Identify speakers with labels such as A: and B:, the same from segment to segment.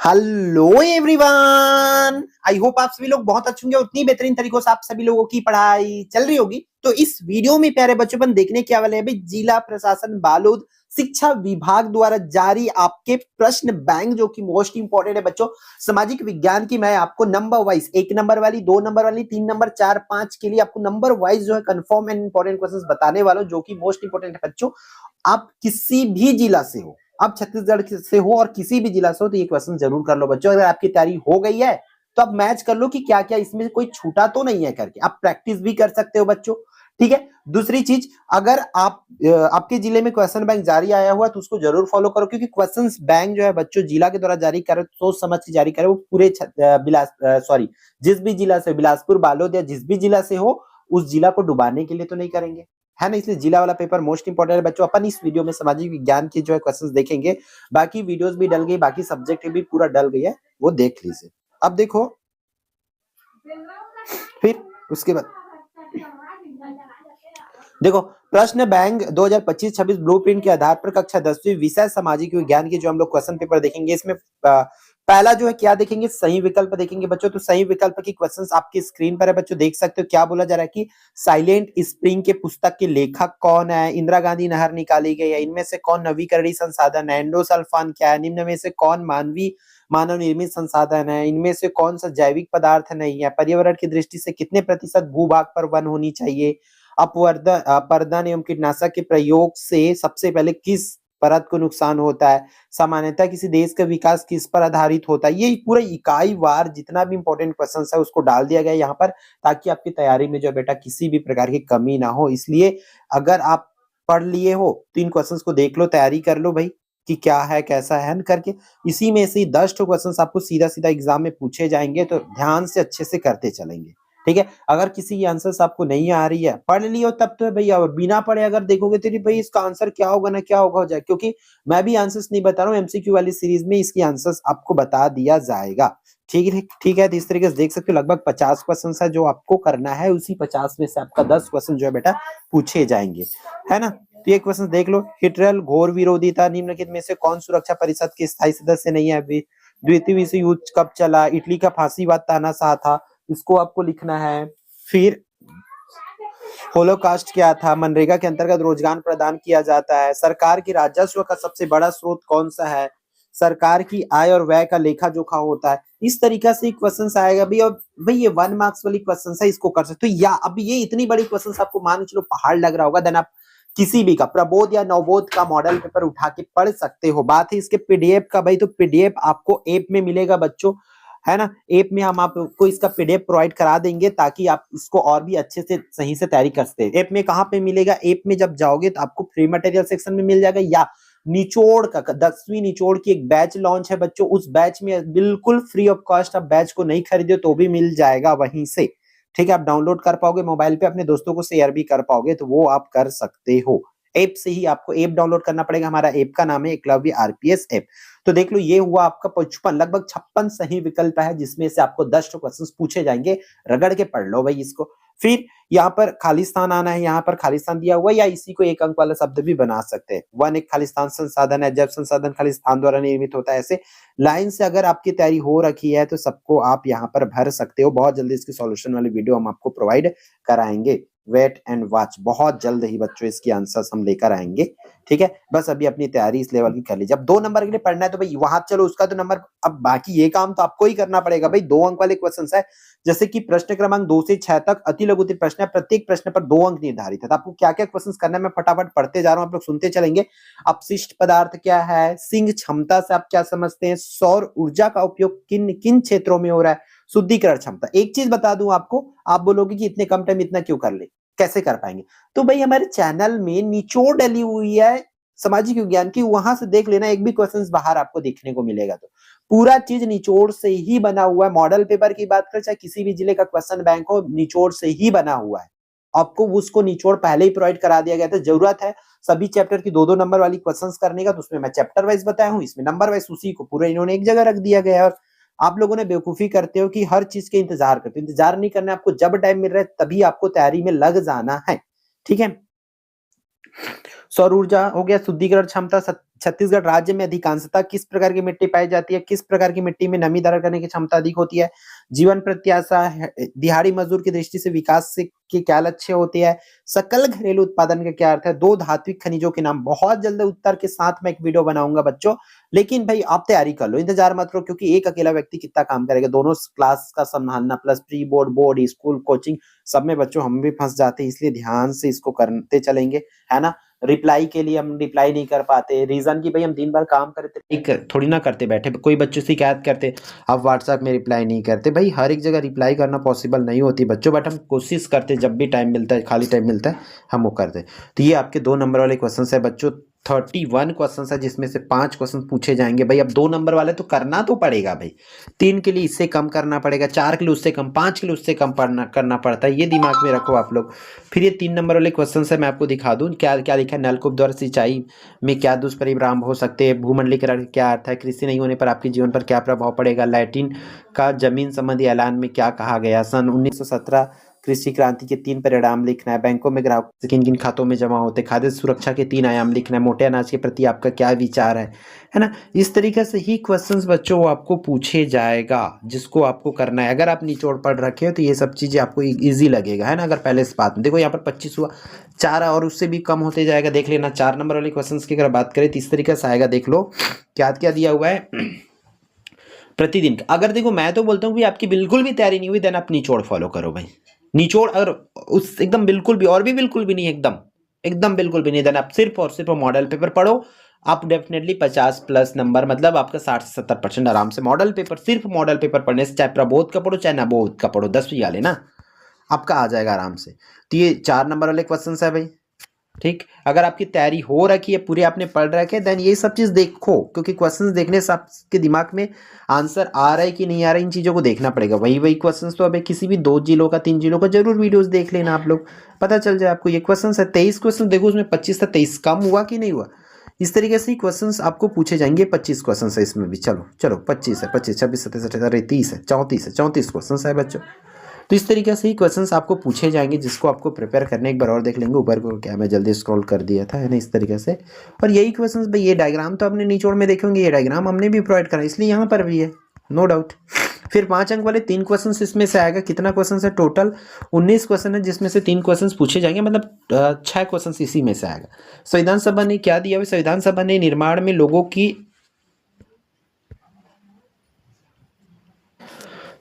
A: Hello everyone, I hope आप सभी लोग बहुत अच्छे होंगे और उतनी बेहतरीन तरीकों से आप सभी लोगों की पढ़ाई चल रही होगी। तो इस वीडियो में प्यारे बच्चों अपन देखने क्या वाले हैं भाई, जिला प्रशासन बालोद शिक्षा विभाग द्वारा जारी आपके प्रश्न बैंक जो कि मोस्ट इंपोर्टेंट है बच्चों। सामाजिक विज्ञान की मैं आपको नंबर वाइज 1 नंबर वाली, 2 नंबर वाली, 3 नंबर, 4, 5 के लिए आपको नंबर वाइज जो है कंफर्म एंड इंपॉर्टेंट क्वेश्चंस बताने वाला हूं, जो कि मोस्ट इंपोर्टेंट है बच्चों। आप किसी भी जिला से हो, आप छत्तीसगढ़ से हो और किसी भी जिला से हो, तो ये क्वेश्चन जरूर कर लो बच्चों। अगर आपकी तैयारी हो गई है तो आप मैच कर लो कि क्या क्या इसमें कोई छूटा तो नहीं है करके। आप प्रैक्टिस भी कर सकते हो बच्चों, ठीक है। दूसरी चीज, अगर आपके जिले में क्वेश्चन बैंक जारी आया हुआ तो उसको जरूर फॉलो करो, क्योंकि क्वेश्चन बैंक जो है बच्चों जिला के द्वारा जारी करे, सोच समझ के जारी करे। वो पूरे जिस भी जिला से, बिलासपुर, बालोद या जिस भी जिला से हो, उस जिला को डुबाने के लिए तो नहीं करेंगे, है ना। इसलिए जिला वाला पेपर मोस्ट इंपोर्टेंट है बच्चों। अपन इस वीडियो में सामाजिक विज्ञान की जो है क्वेश्चंस देखेंगे। बाकी वीडियोस भी डल गई, बाकी सब्जेक्ट भी पूरा डल गई है, वो देख लीजिए। अब देखो, फिर उसके बाद देखो, प्रश्न बैंक 2025-26 ब्लूप्रिंट के आधार पर कक्षा 10वीं विषय सामाजिक विज्ञान की जो हम लोग क्वेश्चन पेपर देखेंगे, इसमें पहला जो है क्या देखेंगे, सही विकल्प देखेंगे बच्चों। तो सही विकल्प की क्वेश्चंस आपकी स्क्रीन पर है बच्चों, देख सकते हो। क्या बोला जा रहा है कि साइलेंट स्प्रिंग के पुस्तक के लेखक कौन है, इंदिरा गांधी नहर निकाली गई है, इनमें से कौन नवीकरणीय संसाधन है, एंडोसल्फान क्या है, निम्न में से कौन मानव निर्मित संसाधन है, इनमें से कौन सा जैविक पदार्थ नहीं है, पर्यावरण की दृष्टि से कितने प्रतिशत भूभाग पर वन होनी चाहिए, अपवर्तन एवं कीटनाशक के प्रयोग से सबसे पहले किस परत को नुकसान होता है, सामान्यतः किसी देश का विकास किस पर आधारित होता है। ये पूरा इकाई वार जितना भी इंपॉर्टेंट क्वेश्चन है उसको डाल दिया गया यहाँ पर, ताकि आपकी तैयारी में जो बेटा किसी भी प्रकार की कमी ना हो। इसलिए अगर आप पढ़ लिए हो तो इन क्वेश्चंस को देख लो, तैयारी कर लो भाई कि क्या है कैसा है करके। इसी में से 10 क्वेश्चंस आपको सीधा सीधा एग्जाम में पूछे जाएंगे, तो ध्यान से अच्छे से करते चलेंगे, ठीक है। अगर किसी की आंसर्स आपको नहीं आ रही है, पढ़ लियो तब तो है भैया, बिना पढ़े अगर देखोगे तो भाई इसका आंसर क्या होगा ना क्या होगा हो जाए, क्योंकि मैं भी आंसर्स नहीं बता रहा हूँ, एमसीक्यू वाली सीरीज में इसकी आंसर्स आपको बता दिया जाएगा, ठीक है ठीक है। तो इस तरीके से देख सकते हो लगभग 50 क्वेश्चन है जो आपको करना है, उसी 50 में से आपका 10 क्वेश्चन जो है बेटा पूछे जाएंगे, है ना। तो ये क्वेश्चन देख लो, हिटलर घोर विरोधी था, निम्नलिखित में से कौन सुरक्षा परिषद के स्थायी सदस्य नहीं है, द्वितीय विश्व युद्ध कब चला, इटली का फांसीवाद तानाशाह था, इसको आपको लिखना है। फिर होलोकास्ट क्या था, मनरेगा के अंतर्गत रोजगार प्रदान किया जाता है, सरकार की राजस्व का सबसे बड़ा स्रोत कौन सा है, सरकार की आय और व्यय का लेखा जोखा होता है। इस तरीका से क्वेश्चन आएगा भी। और भाई ये 1 मार्क्स वाली क्वेश्चन है, इसको कर सकते हो। या अब ये इतनी बड़ी क्वेश्चन आपको मान चलो पहाड़ लग रहा होगा, देन आप किसी भी का प्रबोध या नवबोध का मॉडल पेपर उठा के पढ़ सकते हो। बात है इसके पीडीएफ का भाई, तो पीडीएफ आपको ऐप में मिलेगा बच्चों, है ना। ऐप में हम आपको इसका पीडीएफ प्रोवाइड करा देंगे, ताकि आप इसको और भी अच्छे से सही से तैयारी कर सकते हैं। ऐप में कहाँ पे मिलेगा, ऐप में जब जाओगे तो आपको फ्री मटेरियल सेक्शन में मिल जाएगा, या निचोड़ का 10वीं निचोड़ की एक बैच लॉन्च है बच्चों, उस बैच में बिल्कुल फ्री ऑफ कॉस्ट, आप बैच को नहीं खरीदे तो भी मिल जाएगा वहीं से, ठीक है। आप डाउनलोड कर पाओगे मोबाइल पे, अपने दोस्तों को शेयर भी कर पाओगे, तो वो आप कर सकते हो। ऐप से ही आपको ऐप डाउनलोड करना पड़ेगा, हमारा ऐप का नाम है एकलव्य आरपीएस ऐप। तो देख लो, ये हुआ आपका 55, लगभग 56 सही विकल्प है, जिसमें से आपको 10 क्वेश्चंस पूछे जाएंगे। रगड़ के पढ़ लो भाई इसको। फिर यहाँ पर खाली स्थान आना है, यहाँ पर खाली स्थान दिया हुआ है, या इसी को 1 अंक वाला शब्द भी बना सकते हैं। 1 एक खाली स्थान संसाधन है, जब संसाधन खाली स्थान द्वारा निर्मित होता है। ऐसे लाइन से अगर आपकी तैयारी हो रखी है तो सबको आप यहाँ पर भर सकते हो। बहुत जल्दी इसकी सॉल्यूशन वाली वीडियो हम आपको प्रोवाइड कराएंगे। वेट एंड वॉच, बहुत जल्द ही बच्चों इसकी आंसर्स हम लेकर आएंगे, ठीक है। बस अभी अपनी तैयारी इस लेवल की कर लीजिए। अब 2 नंबर के लिए पढ़ना है तो भाई वहां चलो, उसका तो नंबर, अब बाकी ये काम तो आपको ही करना पड़ेगा भाई। 2 अंक वाले क्वेश्चन है, जैसे कि प्रश्न क्रमांक 2 से 6 तक अति लघु उत्तरीय प्रश्न है, प्रत्येक प्रश्न पर 2 अंक निर्धारित है। तो आपको क्या क्या क्वेश्चन करना है मैं फटाफट पढ़ते जा रहा हूँ, आप लोग सुनते चलेंगे। अपशिष्ट पदार्थ क्या है, सिंह क्षमता से आप क्या समझते हैं, सौर ऊर्जा का उपयोग किन किन क्षेत्रों में हो रहा है, शुद्धिकरण क्षमता। एक चीज बता दूं आपको, आप बोलोगे कि इतने कम टाइम इतना क्यों कर ले, कैसे कर पाएंगे। तो भाई हमारे चैनल में निचोड़ डली हुई है सामाजिक विज्ञान की, वहां से देख लेना, एक भी क्वेश्चंस बाहर आपको देखने को मिलेगा। तो पूरा चीज निचोड़ से ही बना हुआ है। मॉडल पेपर की बात करें, चाहे किसी भी जिले का क्वेश्चन बैंक हो, निचोड़ से ही बना हुआ है। आपको उसको निचोड़ पहले ही प्रोवाइड करा दिया गया था। जरूरत है सभी चैप्टर की 2-2 नंबर वाली क्वेश्चंस करने का, तो उसमें मैं चैप्टर वाइज बताया हूँ, इसमें नंबर वाइज, उसी को पूरा इन्होंने एक जगह रख दिया गया है। और आप लोगों ने बेवकूफी करते हो कि हर चीज के इंतजार करते हो। इंतजार नहीं करना, आपको जब टाइम मिल रहा है तभी आपको तैयारी में लग जाना है, ठीक है। सौर ऊर्जा हो गया, शुद्धिकरण क्षमता छत्तीसगढ़ राज्य में अधिकांशतः किस प्रकार की मिट्टी पाई जाती है, किस प्रकार की मिट्टी में नमी धारण करने की क्षमता अधिक होती है, जीवन प्रत्याशा, दिहाड़ी मजदूर की दृष्टि से विकास से के क्या लक्ष्य होते हैं, सकल घरेलू उत्पादन का क्या अर्थ है, दो धात्विक खनिजों के नाम। बहुत जल्द उत्तर के साथ मैं एक वीडियो बनाऊंगा बच्चों, लेकिन भाई आप तैयारी कर लो, इंतजार मत करो, क्योंकि एक अकेला व्यक्ति कितना काम करेगा, दोनों क्लास का संभालना plus pre board, board, school, coaching, सब में बच्चों हम भी फंस जाते हैं, इसलिए ध्यान से इसको करते चलेंगे, है ना। रिप्लाई के लिए हम रिप्लाई नहीं कर पाते, रीजन की भाई हम दिन भर काम करते, एक थोड़ी ना करते बैठे, कोई बच्चों से शिकायत करते आप व्हाट्सएप में रिप्लाई नहीं करते, भाई हर एक जगह रिप्लाई करना पॉसिबल नहीं होती बच्चों, बट हम कोशिश करते, जब भी टाइम मिलता है, खाली टाइम मिलता है, हम वो करते। तो ये आपके 2 नंबर वाले क्वेश्चन है बच्चों, 31 क्वेश्चन है, जिसमें से 5 क्वेश्चन पूछे जाएंगे। भाई अब 2 नंबर वाले तो करना तो पड़ेगा भाई, 3 के लिए इससे कम करना पड़ेगा, 4 के लिए उससे कम, 5 के लिए उससे कम करना पड़ता है, ये दिमाग में रखो आप लोग। फिर ये 3 नंबर वाले क्वेश्चन है, मैं आपको दिखा दूं क्या क्या लिखा है। नलकूप द्वारा सिंचाई में क्या दुष्परिणाम हो सकते हैं, भूमंडलीकरण क्या अर्थ है, कृषि नहीं होने पर आपके जीवन पर क्या प्रभाव पड़ेगा, लैटिन का जमीन संबंधी ऐलान में क्या कहा गया, सन 1917 कृषि क्रांति के 3 परिणाम लिखना है, बैंकों में ग्राहकों किन किन खातों में जमा होते, खाद्य सुरक्षा के 3 आयाम लिखना है, मोटे अनाज के प्रति आपका क्या विचार है ना। इस तरीके से ही क्वेश्चंस बच्चों वो आपको पूछे जाएगा, जिसको आपको करना है। अगर आप निचोड़ पढ़ रखे हो तो ये सब चीजें आपको इजी लगेगा, है ना। अगर पहले से बात देखो, यहाँ पर 25 हुआ, 4 और उससे भी कम होते जाएगा, देख लेना। 4 नंबर वाले क्वेश्चन की अगर बात करें तो इस तरीके से आएगा, देख लो क्या क्या दिया हुआ है प्रतिदिन। अगर देखो मैं तो बोलता हूँ कि आपकी बिल्कुल भी तैयारी नहीं हुई, देन आप निचोड़ फॉलो करो भाई। निचोड़ अगर उस एकदम बिल्कुल भी, और भी बिल्कुल भी नहीं, एकदम एकदम बिल्कुल भी नहीं, देन आप सिर्फ और सिर्फ मॉडल पेपर पढ़ो। आप डेफिनेटली 50+ नंबर, मतलब आपका 60 से 70% आराम से मॉडल पेपर, सिर्फ मॉडल पेपर पढ़ने से, चाहे प्रबोध का पढ़ो चाहे नबोध का पढ़ो, 10वीं वाले ना, आपका आ जाएगा आराम से। तो ये 4 नंबर वाले क्वेश्चन है भाई, ठीक। अगर आपकी तैयारी हो रखी है, पूरे आपने पढ़ रखे, देन ये सब चीज देखो, क्योंकि क्वेश्चंस देखने से आपके दिमाग में आंसर आ रहा है कि नहीं आ रहा है, इन चीजों को देखना पड़ेगा। वही क्वेश्चंस तो अबे किसी भी 2 जिलों का 3 जिलों का जरूर वीडियोस देख लेना आप लोग, पता चल जाए आपको। ये क्वेश्चन है 23 क्वेश्चन, देखो उसमें 25 था, 23 कम हुआ कि नहीं हुआ। इस तरीके से क्वेश्चंस आपको पूछे जाएंगे। 25 क्वेश्चन है इसमें भी, चलो चलो 25 है, 25, 26, 27, 28, 30 है, 34 है, 34 क्वेश्चन है बच्चों। तो इस तरीके से ही क्वेश्चंस आपको पूछे जाएंगे, जिसको आपको प्रिपेयर करने एक बार और देख लेंगे। ऊपर को क्या मैं जल्दी स्क्रॉल कर दिया था, है ना, इस तरीके से। और यही क्वेश्चंस भाई, ये डायग्राम तो आपने निचोड़ में देखे होंगे, ये डायग्राम हमने भी प्रोवाइड करा, इसलिए यहाँ पर भी है, नो डाउट। फिर 5 अंक वाले 3 क्वेश्चंस इसमें से आएगा। कितना क्वेश्चन है टोटल? 19 क्वेश्चन है, जिसमें से 3 क्वेश्चंस पूछे जाएंगे, मतलब 6 क्वेश्चंस इसी में से आएगा। संविधान सभा ने क्या दिया? संविधान सभा ने निर्माण में लोगों की,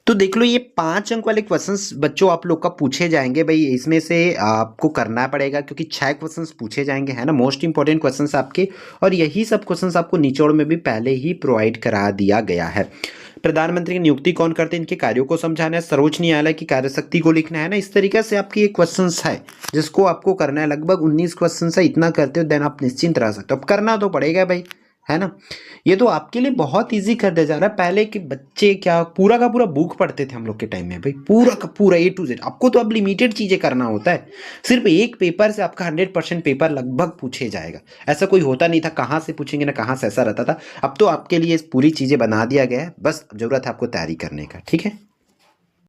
A: तो देख लो ये 5 अंक वाले क्वेश्चंस बच्चों आप लोग का पूछे जाएंगे भाई। इसमें से आपको करना पड़ेगा, क्योंकि 6 क्वेश्चंस पूछे जाएंगे, है ना, मोस्ट इंपॉर्टेंट क्वेश्चंस आपके। और यही सब क्वेश्चंस आपको निचोड़ में भी पहले ही प्रोवाइड करा दिया गया है। प्रधानमंत्री की नियुक्ति कौन करते हैं, इनके कार्यों को समझाना है, सर्वोच्च न्यायालय की कार्यशक्ति को लिखना है ना। इस तरीके से आपकी ये क्वेश्चन है, जिसको आपको करना है। लगभग 19 क्वेश्चन है, इतना करते हो देन आप निश्चिंत रह सकते हो। अब करना तो पड़ेगा भाई, है ना। ये तो आपके लिए बहुत इजी कर दिया जा रहा है। पहले के बच्चे क्या पूरा का पूरा बुक पढ़ते थे हम लोग के टाइम में भाई, पूरा का पूरा A to Z। आपको तो अब लिमिटेड चीजें करना होता है, सिर्फ एक पेपर से आपका 100% पेपर लगभग पूछे जाएगा। ऐसा कोई होता नहीं था कहाँ से पूछेंगे ना कहाँ से, ऐसा रहता था। अब तो आपके लिए पूरी चीजें बना दिया गया है, बस जरूरत है आपको तैयारी करने का, ठीक है।